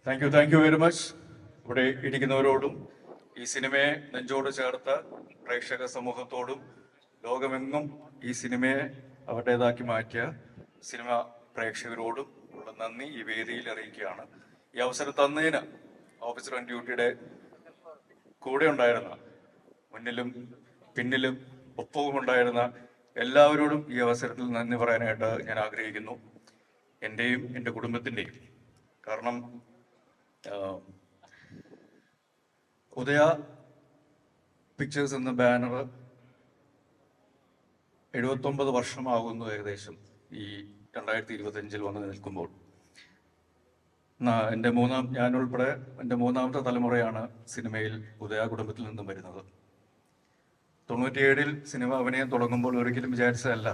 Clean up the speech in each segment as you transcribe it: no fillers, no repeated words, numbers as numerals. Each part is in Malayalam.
Thank you very much. ഇവിടെ ഇരിക്കുന്നവരോടും ഈ സിനിമയെ നെഞ്ചോട് ചേർത്ത പ്രേക്ഷക സമൂഹത്തോടും ലോകമെങ്ങും ഈ സിനിമയെ അവരുടേതാക്കി മാറ്റിയ സിനിമ പ്രേക്ഷകരോടും ഉള്ള നന്ദി ഈ വേദിയിൽ അറിയിക്കുകയാണ്. ഈ അവസരം തന്നതിന് ഓഫീസർ ഓൺ ഡ്യൂട്ടിയുടെ കൂടെ ഉണ്ടായിരുന്ന, മുന്നിലും പിന്നിലും ഒപ്പവും ഉണ്ടായിരുന്ന എല്ലാവരോടും ഈ അവസരത്തിൽ നന്ദി പറയാനായിട്ട് ഞാൻ ആഗ്രഹിക്കുന്നു. എൻ്റെയും എൻ്റെ കുടുംബത്തിൻ്റെയും. കാരണം ഉദയ പിക്ചേഴ്സ് എന്ന ബാനർ 79 വർഷമാകുന്നു ഏകദേശം ഈ 2025 വന്ന് നിൽക്കുമ്പോൾ. ഞാനുൾപ്പെടെ എൻ്റെ മൂന്നാമത്തെ തലമുറയാണ് സിനിമയിൽ ഉദയ കുടുംബത്തിൽ നിന്നും വരുന്നത്. 97 സിനിമ അഭിനയം തുടങ്ങുമ്പോൾ ഒരിക്കലും വിചാരിച്ചതല്ല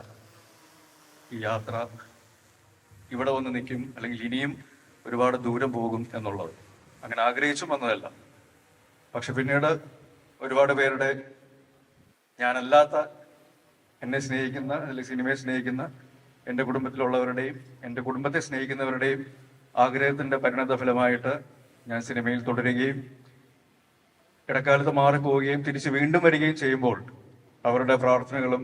ഈ യാത്ര ഇവിടെ വന്ന് നിൽക്കും, അല്ലെങ്കിൽ ഇനിയും ഒരുപാട് ദൂരം പോകും എന്നുള്ളത്. അങ്ങനെ ആഗ്രഹിച്ചും വന്നതല്ല. പക്ഷെ പിന്നീട് ഒരുപാട് പേരുടെ, ഞാനല്ലാത്ത എന്നെ സ്നേഹിക്കുന്ന അല്ലെങ്കിൽ സിനിമയെ സ്നേഹിക്കുന്ന എൻ്റെ കുടുംബത്തിലുള്ളവരുടെയും എൻ്റെ കുടുംബത്തെ സ്നേഹിക്കുന്നവരുടെയും ആഗ്രഹത്തിൻ്റെ പരിണത ഫലമായിട്ട് ഞാൻ സിനിമയിൽ തുടരുകയും ഇടക്കാലത്ത് മാറിപ്പോവുകയും തിരിച്ച് വീണ്ടും വരികയും ചെയ്യുമ്പോൾ അവരുടെ പ്രാർത്ഥനകളും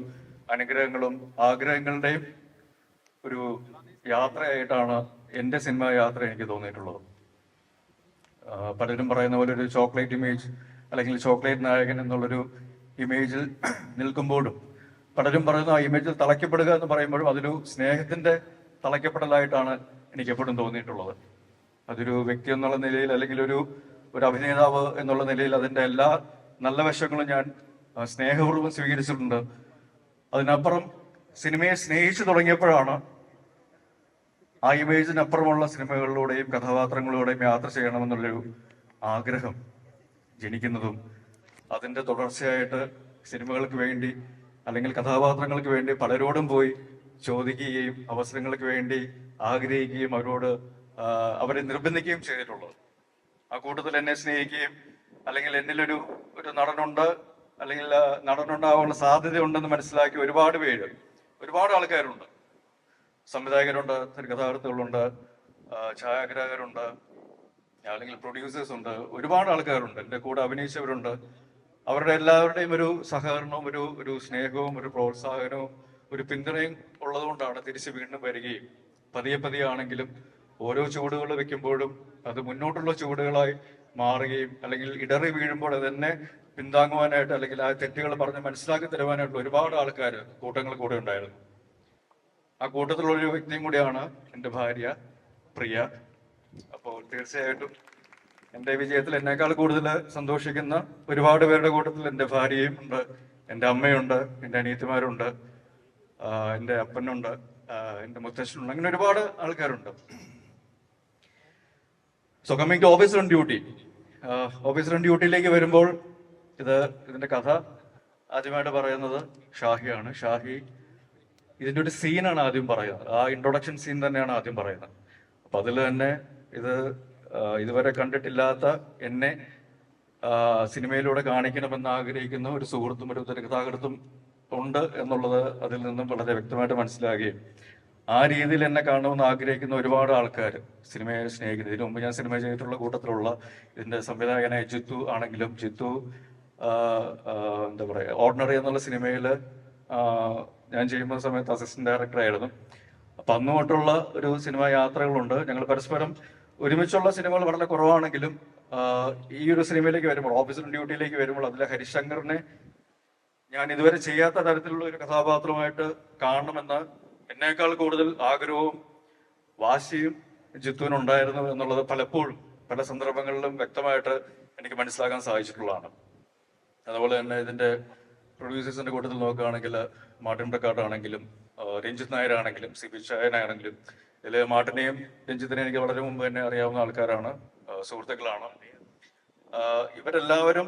അനുഗ്രഹങ്ങളും ആഗ്രഹങ്ങളുടെയും ഒരു യാത്രയായിട്ടാണ് എൻ്റെ സിനിമ യാത്ര എനിക്ക് തോന്നിയിട്ടുള്ളത്. പലരും പറയുന്ന പോലെ ഒരു ചോക്ലേറ്റ് ഇമേജ് അല്ലെങ്കിൽ ചോക്ലേറ്റ് നായകൻ എന്നുള്ളൊരു ഇമേജിൽ നിൽക്കുമ്പോഴും പലരും പറയുന്ന ആ ഇമേജിൽ തളയ്ക്കപ്പെടുക എന്ന് പറയുമ്പോഴും അതൊരു സ്നേഹത്തിന്റെ തളയ്ക്കപ്പെടലായിട്ടാണ് എനിക്ക് എപ്പോഴും തോന്നിയിട്ടുള്ളത്. അതൊരു വ്യക്തി എന്നുള്ള നിലയിൽ അല്ലെങ്കിൽ ഒരു അഭിനേതാവ് എന്നുള്ള നിലയിൽ അതിൻ്റെ എല്ലാ നല്ല വശങ്ങളും ഞാൻ സ്നേഹപൂർവ്വം സ്വീകരിച്ചിട്ടുണ്ട്. അതിനപ്പുറം സിനിമയെ സ്നേഹിച്ചു തുടങ്ങിയപ്പോഴാണ് ആ ഇമേജിനപ്പുറമുള്ള സിനിമകളിലൂടെയും കഥാപാത്രങ്ങളിലൂടെയും യാത്ര ചെയ്യണമെന്നുള്ളൊരു ആഗ്രഹം ജനിക്കുന്നതും അതിൻ്റെ തുടർച്ചയായിട്ട് സിനിമകൾക്ക് വേണ്ടി അല്ലെങ്കിൽ കഥാപാത്രങ്ങൾക്ക് വേണ്ടി പലരോടും പോയി ചോദിക്കുകയും അവസരങ്ങൾക്ക് വേണ്ടി ആഗ്രഹിക്കുകയും അവരെ നിർബന്ധിക്കുകയും ചെയ്തിട്ടുള്ളത്. ആ കൂട്ടത്തിൽ എന്നെ സ്നേഹിക്കുകയും അല്ലെങ്കിൽ എന്നിലൊരു നടനുണ്ട് അല്ലെങ്കിൽ നടനുണ്ടാവാനുള്ള സാധ്യതയുണ്ടെന്ന് മനസ്സിലാക്കി ഒരുപാട് ആൾക്കാരുണ്ട്. സംവിധായകരുണ്ട്, തിരക്കഥാകൃത്തുകളുണ്ട്, ഛായാഗ്രാഹകരുണ്ട്, അല്ലെങ്കിൽ പ്രൊഡ്യൂസേഴ്സ് ഉണ്ട്, ഒരുപാട് ആൾക്കാരുണ്ട്, എൻ്റെ കൂടെ അഭിനയിച്ചവരുണ്ട്. അവരുടെ എല്ലാവരുടെയും ഒരു സഹകരണവും ഒരു സ്നേഹവും ഒരു പ്രോത്സാഹനവും ഒരു പിന്തുണയും ഉള്ളതുകൊണ്ടാണ് തിരിച്ച് വീണ്ടും വരികയും പതിയെ ആണെങ്കിലും ഓരോ ചുവടുകൾ വെക്കുമ്പോഴും അത് മുന്നോട്ടുള്ള ചുവടുകളായി മാറുകയും അല്ലെങ്കിൽ ഇടറി വീഴുമ്പോൾ അതെന്നെ പിന്താങ്ങുവാനായിട്ട് അല്ലെങ്കിൽ ആ തെറ്റുകൾ പറഞ്ഞ് മനസ്സിലാക്കി തരുവാനായിട്ട് ഒരുപാട് ആൾക്കാർ കൂട്ടങ്ങൾ കൂടെ ഉണ്ടായിരുന്നു. ആ കൂട്ടത്തിലുള്ളൊരു വ്യക്തിയും കൂടിയാണ് എൻ്റെ ഭാര്യ പ്രിയ. അപ്പോൾ തീർച്ചയായിട്ടും എൻ്റെ വിജയത്തിൽ എന്നേക്കാൾ കൂടുതൽ സന്തോഷിക്കുന്ന ഒരുപാട് പേരുടെ കൂട്ടത്തിൽ എൻ്റെ ഭാര്യയും ഉണ്ട്, എൻ്റെ അമ്മയുണ്ട്, എൻ്റെ അനിയത്തിമാരുണ്ട്, എൻ്റെ അപ്പനുണ്ട്, എൻ്റെ മുത്തശ്ശനുണ്ട്, അങ്ങനെ ഒരുപാട് ആൾക്കാരുണ്ട്. So coming to officer on duty. Officer on ഡ്യൂട്ടിയിലേക്ക് വരുമ്പോൾ ഇതിൻ്റെ കഥ ആദ്യമായിട്ട് പറയുന്നത് ഷാഹിയാണ്. ഷാഹി ഇതിൻ്റെ ഒരു സീനാണ് ആദ്യം പറയുന്നത്. ആ ഇൻട്രൊഡക്ഷൻ സീൻ തന്നെയാണ് ആദ്യം പറയുന്നത്. അപ്പൊ അതിൽ തന്നെ ഇതുവരെ കണ്ടിട്ടില്ലാത്ത എന്നെ സിനിമയിലൂടെ കാണിക്കണമെന്ന് ആഗ്രഹിക്കുന്ന ഒരു സുഹൃത്തും ഒരു തിരക്കഥാകൃത്തും ഉണ്ട് എന്നുള്ളത് അതിൽ നിന്നും വളരെ വ്യക്തമായിട്ട് മനസ്സിലാകുകയും ആ രീതിയിൽ എന്നെ കാണണമെന്ന് ആഗ്രഹിക്കുന്ന ഒരുപാട് ആൾക്കാർ സിനിമയെ സ്നേഹിക്കുന്നു. ഇതിനു മുമ്പ് ഞാൻ സിനിമ ചെയ്തിട്ടുള്ള കൂട്ടത്തിലുള്ള ഇതിന്റെ സംവിധായകനായ ജിത്തു ആണെങ്കിലും, ജിത്തു എന്താ പറയുക, ഓർഡിനറി എന്നുള്ള സിനിമയിൽ ഞാൻ ചെയ്യുന്ന സമയത്ത് അസിസ്റ്റന്റ് ഡയറക്ടർ ആയിരുന്നു. അപ്പൊ അന്ന് തൊട്ടുള്ള ഒരു സിനിമാ യാത്രകളുണ്ട്. ഞങ്ങൾ പരസ്പരം ഒരുമിച്ചുള്ള സിനിമകൾ വളരെ കുറവാണെങ്കിലും ഈ ഒരു സിനിമയിലേക്ക് വരുമ്പോൾ, ഓഫീസർ ഡ്യൂട്ടിയിലേക്ക് വരുമ്പോൾ അതിലെ ഹരിശങ്കറിനെ ഞാൻ ഇതുവരെ ചെയ്യാത്ത തരത്തിലുള്ള ഒരു കഥാപാത്രമായിട്ട് കാണണമെന്ന് എന്നേക്കാൾ കൂടുതൽ ആഗ്രഹവും വാശിയും ജിത്തുവിനുണ്ടായിരുന്നു എന്നുള്ളത് പലപ്പോഴും പല സന്ദർഭങ്ങളിലും വ്യക്തമായിട്ട് എനിക്ക് മനസ്സിലാക്കാൻ സാധിച്ചിട്ടുള്ളതാണ്. അതുപോലെ തന്നെ ഇതിന്റെ പ്രൊഡ്യൂസേഴ്സിന്റെ കൂട്ടത്തിൽ നോക്കുകയാണെങ്കിൽ മാർട്ടിൻ പ്രക്കാട്ട് ആണെങ്കിലും രഞ്ജിത്ത് നായരാണെങ്കിലും സിബി ചായനാണെങ്കിലും, ഇതിൽ മാർട്ടിനെയും രഞ്ജിത്തിനെയും എനിക്ക് വളരെ മുമ്പ് തന്നെ അറിയാവുന്ന ആൾക്കാരാണ്, സുഹൃത്തുക്കളാണ്. ഇവരെല്ലാവരും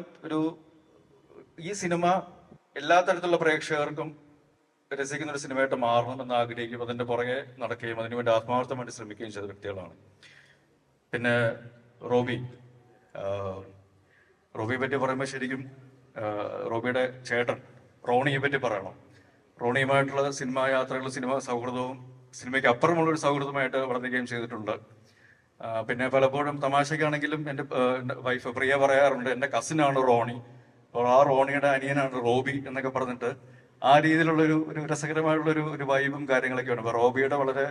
ഈ സിനിമ എല്ലാ തരത്തിലുള്ള പ്രേക്ഷകർക്കും രസിക്കുന്ന ഒരു സിനിമയായിട്ട് മാറണമെന്ന് ആഗ്രഹിക്കും, അതിന്റെ പുറകെ നടക്കുകയും അതിനുവേണ്ടി ആത്മാർത്ഥമായിട്ട് ശ്രമിക്കുകയും ചെയ്ത വ്യക്തികളാണ്. പിന്നെ റോബിയെ പറ്റി പറയുമ്പോൾ ശരിക്കും റോബിയുടെ ചേട്ടൻ റോണിയെ പറ്റി പറയണം. റോണിയുമായിട്ടുള്ള സിനിമാ യാത്രകളും സിനിമാ സൗഹൃദവും സിനിമയ്ക്ക് അപ്പുറമുള്ളൊരു സൗഹൃദമായിട്ട് വളർത്തുകയും ചെയ്തിട്ടുണ്ട്. പിന്നെ പലപ്പോഴും തമാശക്കാണെങ്കിലും എൻ്റെ വൈഫ് പ്രിയ പറയാറുണ്ട്, എൻ്റെ കസിനാണ് റോണി, അപ്പോൾ ആ റോണിയുടെ അനിയനാണ് റോബി എന്നൊക്കെ പറഞ്ഞിട്ട് ആ രീതിയിലുള്ള ഒരു രസകരമായിട്ടുള്ള ഒരു വൈബും കാര്യങ്ങളൊക്കെയാണ്. അപ്പോൾ റോബിയുടെ വളരെ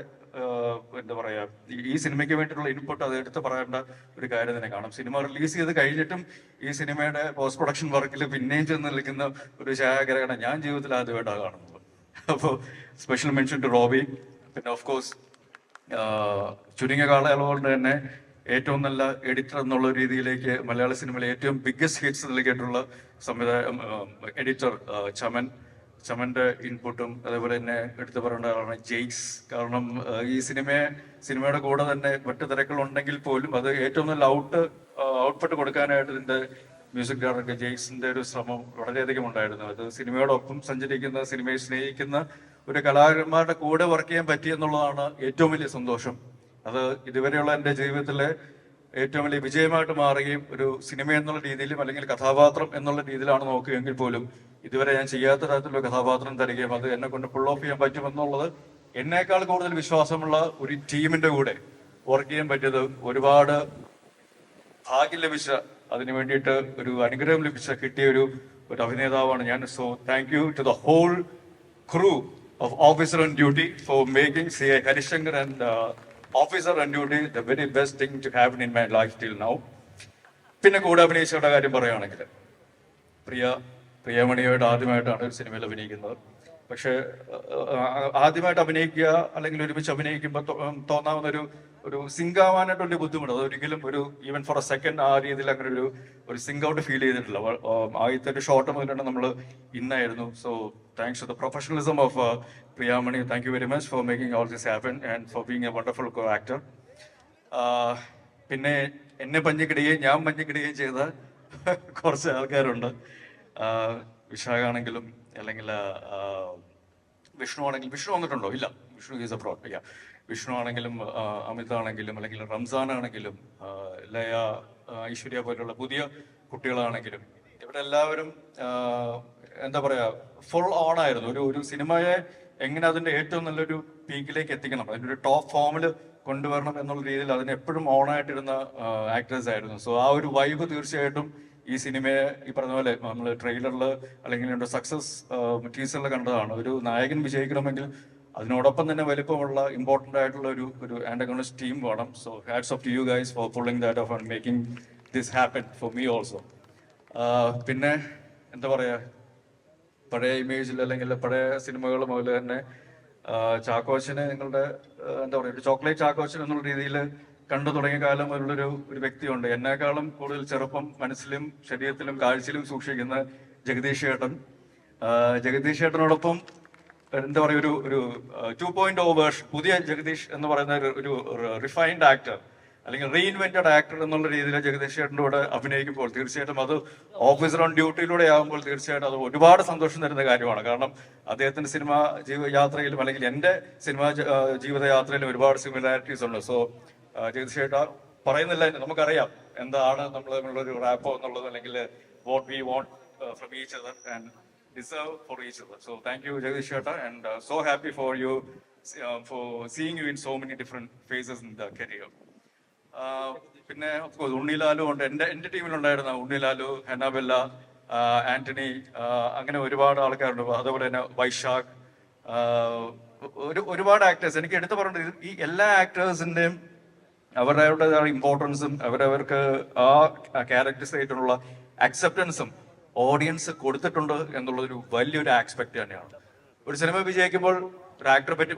എന്താ പറയാ, ഈ സിനിമയ്ക്ക് വേണ്ടിയിട്ടുള്ള ഇൻപുട്ട് അത് എടുത്ത് പറയേണ്ട ഒരു കാര്യം തന്നെ കാണും. സിനിമ റിലീസ് ചെയ്ത് കഴിഞ്ഞിട്ടും ഈ സിനിമയുടെ പോസ്റ്റ് പ്രൊഡക്ഷൻ വർക്കിൽ പിന്നെയും ചെന്ന് നിൽക്കുന്ന ഒരു ഛായാഗ്രഹണം ഞാൻ ജീവിതത്തിൽ ആദ്യമായിട്ടാണ് കാണുന്നത്. അപ്പോൾ സ്പെഷ്യൽ മെൻഷൻ ടു റോബി. പിന്നെ ഓഫ് കോഴ്സ് ചുരുങ്ങിയ കാലയളവ് കൊണ്ട് തന്നെ ഏറ്റവും നല്ല എഡിറ്റർ എന്നുള്ള രീതിയിലേക്ക് മലയാള സിനിമയിലെ ഏറ്റവും ബിഗ്ഗസ്റ്റ് ഹിറ്റ്സ് നൽകിയിട്ടുള്ള എഡിറ്റർ ചമന്റെ ഇൻപുട്ടും അതേപോലെ തന്നെ എടുത്തു പറയേണ്ട ആളാണ് ജെയ്സ്. കാരണം ഈ സിനിമയുടെ കൂടെ തന്നെ മറ്റു തിരക്കുകളുണ്ടെങ്കിൽ പോലും അത് ഏറ്റവും നല്ല ഔട്ട്പുട്ട് കൊടുക്കാനായിട്ട് ഇതിന്റെ മ്യൂസിക് ഡയറക്ടർ ജെയ്സിന്റെ ഒരു ശ്രമം വളരെയധികം ഉണ്ടായിരുന്നു. അത് സിനിമയോടൊപ്പം സഞ്ചരിക്കുന്ന, സിനിമയെ സ്നേഹിക്കുന്ന ഒരു കലാകാരന്മാരുടെ കൂടെ വർക്ക് ചെയ്യാൻ പറ്റി എന്നുള്ളതാണ് ഏറ്റവും വലിയ സന്തോഷം. അത് ഇതുവരെയുള്ള എൻ്റെ ജീവിതത്തിലെ ഏറ്റവും വലിയ വിജയമായിട്ട് മാറുകയും ഒരു സിനിമ എന്നുള്ള രീതിയിലും അല്ലെങ്കിൽ കഥാപാത്രം എന്നുള്ള രീതിയിലാണ് നോക്കുകയെങ്കിൽ പോലും ഇതുവരെ ഞാൻ ചെയ്യാത്ത തരത്തിലുള്ള കഥാപാത്രം തരികയും അത് എന്നെ കൊണ്ട് പുൾ ഓഫ് ചെയ്യാൻ പറ്റുമെന്നുള്ളത് എന്നേക്കാൾ കൂടുതൽ വിശ്വാസമുള്ള ഒരു ടീമിന്റെ കൂടെ വർക്ക് ചെയ്യാൻ പറ്റിയത് ഒരുപാട് ഭാഗ്യം ലഭിച്ച, അതിനു വേണ്ടിയിട്ട് ഒരു അനുഗ്രഹം കിട്ടിയ ഒരു അഭിനേതാവാണ് ഞാൻ. So thank you to the whole crew of officer on duty for making CI Harishankar and officer on duty the very best thing to have in my life till now. പിന്നെ കൂടെ അഭിനയിച്ചവരുടെ കാര്യം പറയുകയാണെങ്കിൽ പ്രിയമണിയോട് ആദ്യമായിട്ടാണ് ഒരു സിനിമയിൽ അഭിനയിക്കുന്നത്. പക്ഷെ ആദ്യമായിട്ട് അഭിനയിക്കുക അല്ലെങ്കിൽ ഒരുമിച്ച് അഭിനയിക്കുമ്പോൾ തോന്നാവുന്ന ഒരു സിങ്ക് ആവാനായിട്ടുള്ള ബുദ്ധിമുട്ട്, അതൊരിക്കലും ഈവൻ ഫോർ എ സെക്കൻഡ് ആ രീതിയിൽ അങ്ങനെ ഒരു സിങ്ക് ഔട്ട് ഫീൽ ചെയ്തിട്ടില്ല. ആദ്യത്തെ ഒരു ഷോട്ട് മുതലാണ് നമ്മൾ ഇന്നായിരുന്നു. So thanks to the professionalism of Priyamani. Thank you very much for making all this happen and for being a wonderful co actor. പിന്നെ എന്നെ ഞാൻ മഞ്ഞക്കിടുകയും ചെയ്ത കുറച്ച് ആൾക്കാരുണ്ട്. വിശാഖാണെങ്കിലും അല്ലെങ്കിൽ വിഷ്ണു വന്നിട്ടുണ്ടോ? ഇല്ല, വിഷ്ണു ഈസ് അബ്രോഡ്. വിഷ്ണു ആണെങ്കിലും അമിതാണെങ്കിലും അല്ലെങ്കിൽ റംസാൻ ആണെങ്കിലും ലയ, ഐശ്വര്യ പോലുള്ള പുതിയ കുട്ടികളാണെങ്കിലും ഇവരെല്ലാവരും എന്താ പറയാ, ഫുൾ ഓൺ ആയിരുന്നു. ഒരു സിനിമയെ എങ്ങനെ അതിന്റെ ഏറ്റവും നല്ലൊരു പീക്കിലേക്ക് എത്തിക്കണം, അതിന്റെ ഒരു ടോപ്പ് ഫോമിൽ കൊണ്ടുവരണം എന്നുള്ള രീതിയിൽ അതിന് എപ്പോഴും ഓൺ ആയിട്ടിരുന്ന ആക്ടേഴ്സ് ആയിരുന്നു. സോ ആ ഒരു വൈബ് തീർച്ചയായിട്ടും ഈ സിനിമയെ ഈ പറഞ്ഞ പോലെ നമ്മൾ ട്രെയിലറിൽ അല്ലെങ്കിൽ സക്സസ് ടീസറിൽ കണ്ടതാണ്. ഒരു നായകൻ വിജയിക്കണമെങ്കിൽ അതിനോടൊപ്പം തന്നെ വലിപ്പമുള്ള ഇമ്പോർട്ടൻ്റ് ആയിട്ടുള്ള ഒരു ആന്റഗണിസ്റ്റ് ടീം വേണം. So hats off to you guys for pulling that off and making this happen for me also. പിന്നെ എന്താ പറയാ, പഴയ ഇമേജിൽ അല്ലെങ്കിൽ പഴയ സിനിമകൾ മുതൽ തന്നെ ചാക്കോച്ചനെ നിങ്ങളുടെ എന്താ പറയുക, ഒരു ചോക്ലേറ്റ് ചാക്കോച്ചൻ എന്നുള്ള രീതിയിൽ കണ്ടു തുടങ്ങിയ കാലം മുതലുള്ളൊരു വ്യക്തിയുണ്ട്. എന്നെക്കാളും കൂടുതൽ ചെറുപ്പം മനസ്സിലും ശരീരത്തിലും കാഴ്ചയിലും സൂക്ഷിക്കുന്ന ജഗദീഷ് ചേട്ടനോടൊപ്പം എന്താ പറയുക, ഒരു 2.0 വേർഷൻ, പുതിയ ജഗദീഷ് എന്ന് പറയുന്ന ഒരു റിഫൈൻഡ് ആക്ടർ അല്ലെങ്കിൽ റീഇൻവെന്റഡ് ആക്ടർ എന്നുള്ള രീതിയിൽ ജഗദീഷ് ചേട്ടൻ്റെ കൂടെ അഭിനയിക്കുമ്പോൾ തീർച്ചയായിട്ടും അത് ഓഫീസർ ഓൺ ഡ്യൂട്ടിയിലൂടെ ആകുമ്പോൾ തീർച്ചയായിട്ടും അത് ഒരുപാട് സന്തോഷം തരുന്ന കാര്യമാണ്. കാരണം അദ്ദേഹത്തിന്റെ സിനിമാ യാത്രയിലും അല്ലെങ്കിൽ എൻ്റെ സിനിമാ ജീവിതയാത്രയിലും ഒരുപാട് സിമിലാരിറ്റീസ് ഉണ്ട്. സോ തീർച്ചയായിട്ടും പറയുന്നില്ല, നമുക്കറിയാം എന്താണ് നമ്മളൊരു റാപ്പോ എന്നുള്ളത് അല്ലെങ്കിൽ what we want from each other and deserve for each other. So thank you Jagadish ചേട്ടാ and so happy for you for seeing you in so many different faces in the career. പിന്നെ ഓഫ്കോഴ്സ് ഉണ്ണിലാലു ഉണ്ട്, എൻ്റെ ടീമിലുണ്ടായിരുന്ന ഉണ്ണിലാലു, ഹെനാബെല്ല, ആന്റണി, അങ്ങനെ ഒരുപാട് ആൾക്കാരുണ്ട്. അതുപോലെ തന്നെ വൈശാഖ്, ഒരുപാട് ആക്ടേഴ്സ്. എനിക്ക് എടുത്തു പറയേണ്ടത് ഈ എല്ലാ ആക്ടേഴ്സിന്റെയും അവരവരുടേതായ ഇമ്പോർട്ടൻസും അവരവർക്ക് ആ ക്യാരക്ടേഴ്സ് ആയിട്ടുള്ള അക്സെപ്റ്റൻസും ഓഡിയൻസ് കൊടുത്തിട്ടുണ്ട് എന്നുള്ളൊരു വലിയൊരു ആസ്പെക്ട് തന്നെയാണ്. ഒരു സിനിമ വിജയിക്കുമ്പോൾ ഒരു ആക്ടറെ പറ്റി